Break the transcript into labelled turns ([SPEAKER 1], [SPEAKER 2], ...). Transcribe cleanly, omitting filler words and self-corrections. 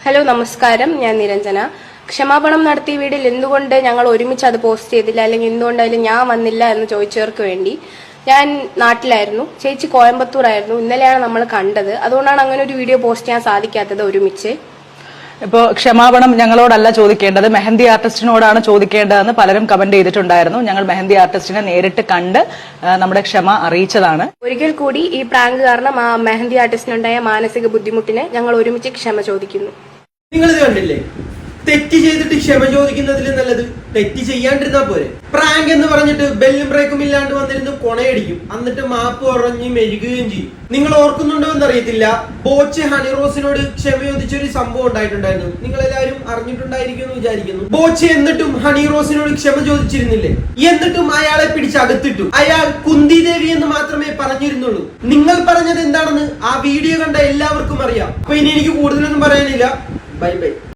[SPEAKER 1] Hello നമസ്കാരം, ഞാൻ നിരഞ്ജന. ക്ഷമാപണം നടത്തിയ വീഡിയോയിൽ എന്തുകൊണ്ട് ഞങ്ങൾ ഒരുമിച്ച് അത് പോസ്റ്റ് ചെയ്തില്ല, അല്ലെങ്കിൽ എന്തുകൊണ്ടായാലും ഞാൻ വന്നില്ല എന്ന് ചോദിച്ചവർക്ക് വേണ്ടി, ഞാൻ നാട്ടിലായിരുന്നു, ചേച്ചി കോയമ്പത്തൂരായിരുന്നു. ഇന്നലെയാണ് നമ്മൾ കണ്ടത്. അതുകൊണ്ടാണ് അങ്ങനെ ഒരു വീഡിയോ പോസ്റ്റ് ചെയ്യാൻ സാധിക്കാത്തത് ഒരുമിച്ച്.
[SPEAKER 2] ഇപ്പോൾ ക്ഷമാപണം ഞങ്ങളോടല്ല ചോദിക്കേണ്ടത്, മെഹന്തി ആർട്ടിസ്റ്റിനോടാണ് ചോദിക്കേണ്ടതെന്ന് പലരും കമന്റ് ചെയ്തിട്ടുണ്ടായിരുന്നു. ഞങ്ങൾ മെഹന്തി ആർട്ടിസ്റ്റിനെ നേരിട്ട് കണ്ട് നമ്മുടെ ക്ഷമ അറിയിച്ചതാണ്.
[SPEAKER 1] ഒരിക്കൽ കൂടി ഈ പ്രാങ്ക് കാരണം ആ മെഹന്തി ആർട്ടിസ്റ്റിനുണ്ടായ മാനസിക ബുദ്ധിമുട്ടിന് ഞങ്ങൾ ഒരുമിച്ച് ക്ഷമ ചോദിക്കുന്നു.
[SPEAKER 3] നിങ്ങളിത് കണ്ടില്ലേ? തെറ്റ് ചെയ്തിട്ട് ക്ഷമ ചോദിക്കുന്നതിൽ നല്ലത് തെറ്റ് ചെയ്യാണ്ടിരുന്നാ പോരെ. പ്രാങ്ക് എന്ന് പറഞ്ഞിട്ട് ബെല്ലും ബ്രേക്കും ഇല്ലാണ്ട് വന്നിരുന്ന് കൊണയടിക്കും, എന്നിട്ട് മാപ്പ് പറഞ്ഞ് മെഴുകുകയും ചെയ്യും. നിങ്ങൾ ഓർക്കുന്നുണ്ടോ എന്നറിയത്തില്ല, ബോച്ച് ഹണി റോസിനോട് ക്ഷമ ചോദിച്ചൊരു സംഭവം ഉണ്ടായിട്ടുണ്ടായിരുന്നു. നിങ്ങൾ എല്ലാവരും അറിഞ്ഞിട്ടുണ്ടായിരിക്കും എന്ന് വിചാരിക്കുന്നു. ബോച്ച് എന്നിട്ടും ഹണി റോസിനോട് ക്ഷമ ചോദിച്ചിരുന്നില്ലേ? എന്നിട്ടും അയാളെ പിടിച്ചകത്തിട്ടു. അയാൾ കുന്തി ദേവി എന്ന് മാത്രമേ പറഞ്ഞിരുന്നുള്ളൂ. നിങ്ങൾ പറഞ്ഞത് എന്താണെന്ന് ആ വീഡിയോ കണ്ട എല്ലാവർക്കും അറിയാം. അപ്പൊ ഇനി എനിക്ക് കൂടുതലൊന്നും പറയാനില്ല. Bye bye.